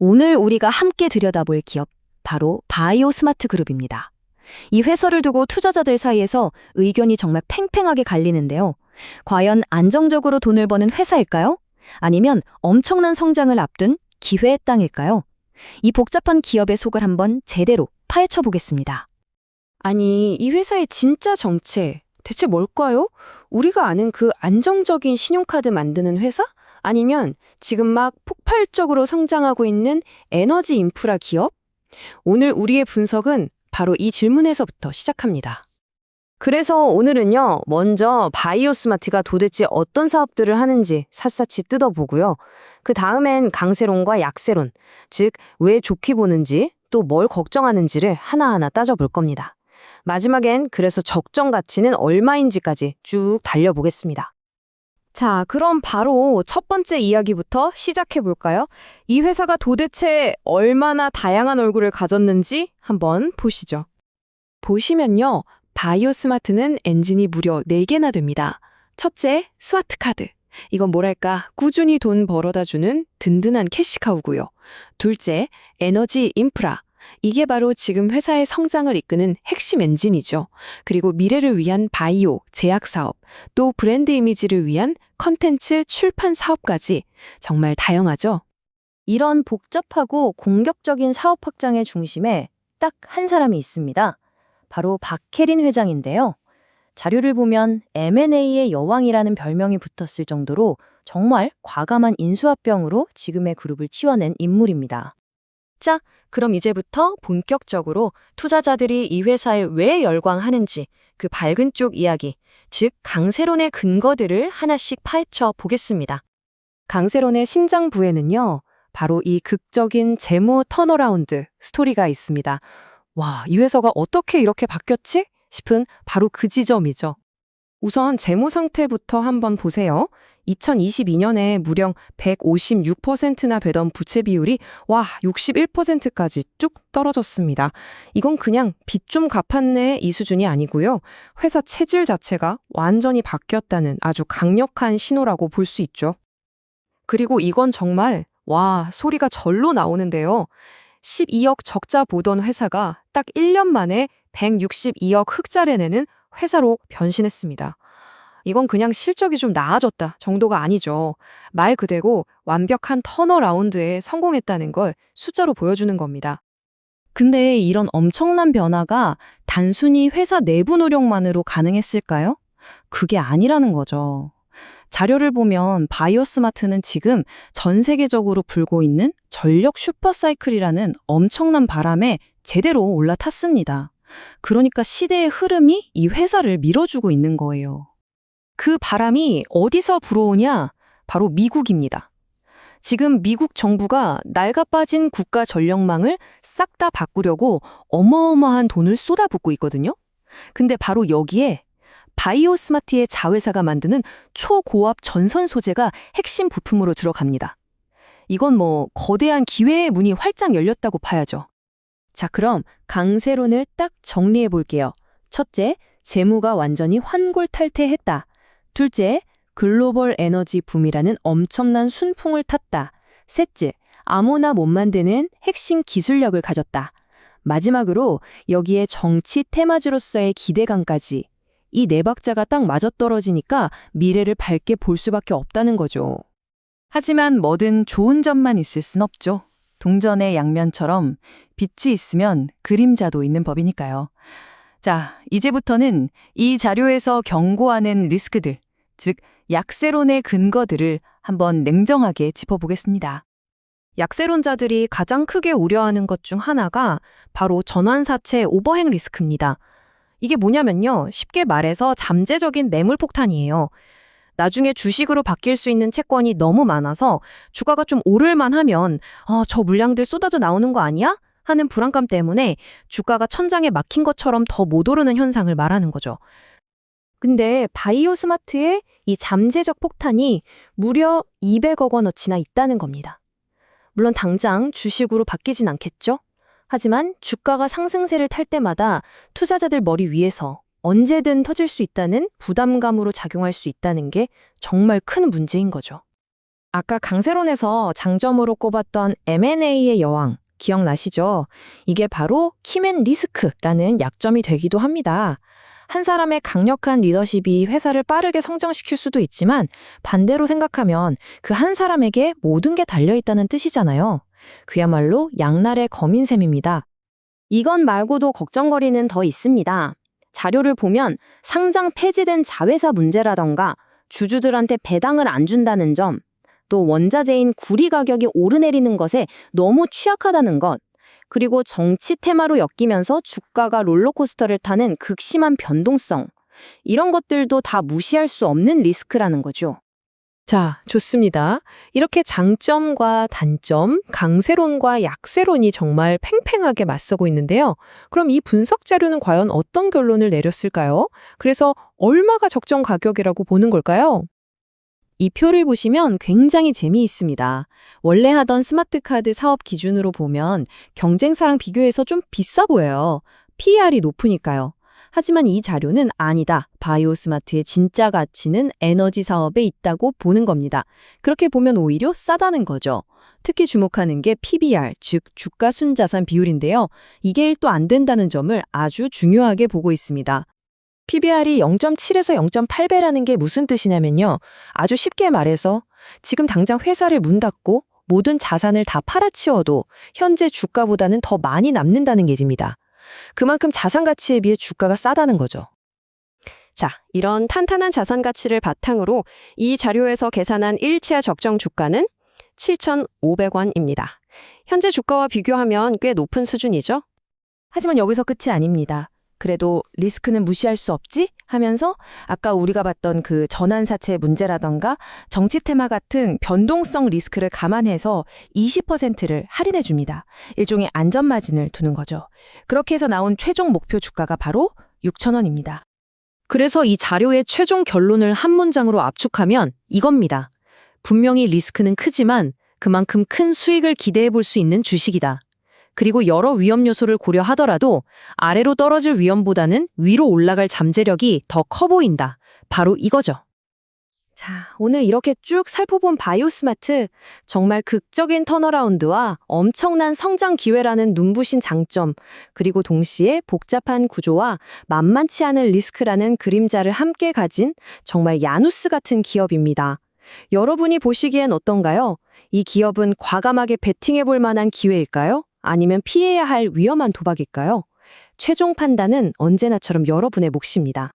오늘 우리가 함께 들여다볼 기업, 바로 바이오 스마트 그룹입니다. 이 회사를 두고 투자자들 사이에서 의견이 정말 팽팽하게 갈리는데요. 과연 안정적으로 돈을 버는 회사일까요? 아니면 엄청난 성장을 앞둔 기회의 땅일까요? 이 복잡한 기업의 속을 한번 제대로 파헤쳐 보겠습니다. 아니, 이 회사의 진짜 정체, 대체 뭘까요? 우리가 아는 그 안정적인 신용카드 만드는 회사? 아니면 지금 막 폭발적으로 성장하고 있는 에너지 인프라 기업? 오늘 우리의 분석은 바로 이 질문에서부터 시작합니다. 그래서 오늘은요, 먼저 바이오스마트가 도대체 어떤 사업들을 하는지 샅샅이 뜯어보고요. 그 다음엔 강세론과 약세론, 즉, 왜 좋게 보는지, 또 뭘 걱정하는지를 하나하나 따져볼 겁니다. 마지막엔 그래서 적정 가치는 얼마인지까지 쭉 달려보겠습니다. 자, 그럼 바로 첫 번째 이야기부터 시작해볼까요? 이 회사가 도대체 얼마나 다양한 얼굴을 가졌는지 한번 보시죠. 보시면요, 바이오스마트는 엔진이 무려 4개나 됩니다. 첫째, 스와트카드. 이건 뭐랄까, 꾸준히 돈 벌어다주는 든든한 캐시카우고요. 둘째, 에너지 인프라. 이게 바로 지금 회사의 성장을 이끄는 핵심 엔진이죠. 그리고 미래를 위한 바이오, 제약 사업, 또 브랜드 이미지를 위한 컨텐츠 출판 사업까지 정말 다양하죠. 이런 복잡하고 공격적인 사업 확장의 중심에 딱 한 사람이 있습니다. 바로 박혜린 회장인데요. 자료를 보면 M&A의 여왕이라는 별명이 붙었을 정도로 정말 과감한 인수합병으로 지금의 그룹을 치워낸 인물입니다. 자, 그럼 이제부터 본격적으로 투자자들이 이 회사에 왜 열광하는지 그 밝은 쪽 이야기, 즉 강세론의 근거들을 하나씩 파헤쳐 보겠습니다. 강세론의 심장부에는요, 바로 이 극적인 재무 턴어라운드 스토리가 있습니다. 와, 이 회사가 어떻게 이렇게 바뀌었지? 싶은 바로 그 지점이죠. 우선 재무 상태부터 한번 보세요. 2022년에 무려 156%나 되던 부채 비율이 61%까지 쭉 떨어졌습니다. 이건 그냥 빚 좀 갚았네 이 수준이 아니고요. 회사 체질 자체가 완전히 바뀌었다는 아주 강력한 신호라고 볼 수 있죠. 그리고 이건 정말 소리가 절로 나오는데요. 12억 적자 보던 회사가 딱 1년 만에 162억 흑자를 내는 회사로 변신했습니다. 이건 그냥 실적이 좀 나아졌다 정도가 아니죠. 말 그대로 완벽한 턴어라운드에 성공했다는 걸 숫자로 보여주는 겁니다. 근데 이런 엄청난 변화가 단순히 회사 내부 노력만으로 가능했을까요? 그게 아니라는 거죠. 자료를 보면 바이오스마트는 지금 전 세계적으로 불고 있는 전력 슈퍼사이클이라는 엄청난 바람에 제대로 올라탔습니다. 그러니까 시대의 흐름이 이 회사를 밀어주고 있는 거예요. 그 바람이 어디서 불어오냐? 바로 미국입니다. 지금 미국 정부가 낡아빠진 국가 전력망을 싹 다 바꾸려고 어마어마한 돈을 쏟아붓고 있거든요. 근데 바로 여기에 바이오스마트의 자회사가 만드는 초고압 전선 소재가 핵심 부품으로 들어갑니다. 이건 거대한 기회의 문이 활짝 열렸다고 봐야죠. 자, 그럼 강세론을 딱 정리해 볼게요. 첫째, 재무가 완전히 환골탈태했다. 둘째, 글로벌 에너지 붐이라는 엄청난 순풍을 탔다. 셋째, 아무나 못 만드는 핵심 기술력을 가졌다. 마지막으로 여기에 정치 테마주로서의 기대감까지. 이 네 박자가 딱 맞아떨어지니까 미래를 밝게 볼 수밖에 없다는 거죠. 하지만 뭐든 좋은 점만 있을 순 없죠. 동전의 양면처럼 빛이 있으면 그림자도 있는 법이니까요. 자, 이제부터는 이 자료에서 경고하는 리스크들, 즉 약세론의 근거들을 한번 냉정하게 짚어보겠습니다. 약세론자들이 가장 크게 우려하는 것 중 하나가 바로 전환사채 오버행 리스크입니다. 이게 뭐냐면요, 쉽게 말해서 잠재적인 매물 폭탄이에요. 나중에 주식으로 바뀔 수 있는 채권이 너무 많아서 주가가 좀 오를만 하면 저 물량들 쏟아져 나오는 거 아니야? 하는 불안감 때문에 주가가 천장에 막힌 것처럼 더 못 오르는 현상을 말하는 거죠. 근데 바이오스마트의 이 잠재적 폭탄이 무려 200억 원어치나 있다는 겁니다. 물론 당장 주식으로 바뀌진 않겠죠? 하지만 주가가 상승세를 탈 때마다 투자자들 머리 위에서 언제든 터질 수 있다는 부담감으로 작용할 수 있다는 게 정말 큰 문제인 거죠. 아까 강세론에서 장점으로 꼽았던 M&A의 여왕, 기억나시죠? 이게 바로 키맨리스크라는 약점이 되기도 합니다. 한 사람의 강력한 리더십이 회사를 빠르게 성장시킬 수도 있지만 반대로 생각하면 그 한 사람에게 모든 게 달려있다는 뜻이잖아요. 그야말로 양날의 검인 셈입니다. 이건 말고도 걱정거리는 더 있습니다. 자료를 보면 상장 폐지된 자회사 문제라던가 주주들한테 배당을 안 준다는 점, 또 원자재인 구리 가격이 오르내리는 것에 너무 취약하다는 것, 그리고 정치 테마로 엮이면서 주가가 롤러코스터를 타는 극심한 변동성, 이런 것들도 다 무시할 수 없는 리스크라는 거죠. 자, 좋습니다. 이렇게 장점과 단점, 강세론과 약세론이 정말 팽팽하게 맞서고 있는데요. 그럼 이 분석 자료는 과연 어떤 결론을 내렸을까요? 그래서 얼마가 적정 가격이라고 보는 걸까요? 이 표를 보시면 굉장히 재미있습니다. 원래 하던 스마트카드 사업 기준으로 보면 경쟁사랑 비교해서 좀 비싸 보여요. PER이 높으니까요. 하지만 이 자료는 아니다. 바이오스마트의 진짜 가치는 에너지 사업에 있다고 보는 겁니다. 그렇게 보면 오히려 싸다는 거죠. 특히 주목하는 게 PBR, 즉 주가 순자산 비율인데요. 이게 1도 안 된다는 점을 아주 중요하게 보고 있습니다. PBR이 0.7에서 0.8배라는 게 무슨 뜻이냐면요. 아주 쉽게 말해서 지금 당장 회사를 문 닫고 모든 자산을 다 팔아치워도 현재 주가보다는 더 많이 남는다는 얘기입니다. 그만큼 자산 가치에 비해 주가가 싸다는 거죠. 자, 이런 탄탄한 자산 가치를 바탕으로 이 자료에서 계산한 일치야 적정 주가는 7,500원입니다. 현재 주가와 비교하면 꽤 높은 수준이죠? 하지만 여기서 끝이 아닙니다. 그래도 리스크는 무시할 수 없지? 하면서 아까 우리가 봤던 그 전환사채 문제라던가 정치 테마 같은 변동성 리스크를 감안해서 20%를 할인해 줍니다. 일종의 안전마진을 두는 거죠. 그렇게 해서 나온 최종 목표 주가가 바로 6,000원입니다. 그래서 이 자료의 최종 결론을 한 문장으로 압축하면 이겁니다. 분명히 리스크는 크지만 그만큼 큰 수익을 기대해 볼 수 있는 주식이다. 그리고 여러 위험 요소를 고려하더라도 아래로 떨어질 위험보다는 위로 올라갈 잠재력이 더 커 보인다. 바로 이거죠. 자, 오늘 이렇게 쭉 살펴본 바이오스마트, 정말 극적인 턴어라운드와 엄청난 성장 기회라는 눈부신 장점, 그리고 동시에 복잡한 구조와 만만치 않은 리스크라는 그림자를 함께 가진 정말 야누스 같은 기업입니다. 여러분이 보시기엔 어떤가요? 이 기업은 과감하게 베팅해 볼 만한 기회일까요? 아니면 피해야 할 위험한 도박일까요? 최종 판단은 언제나처럼 여러분의 몫입니다.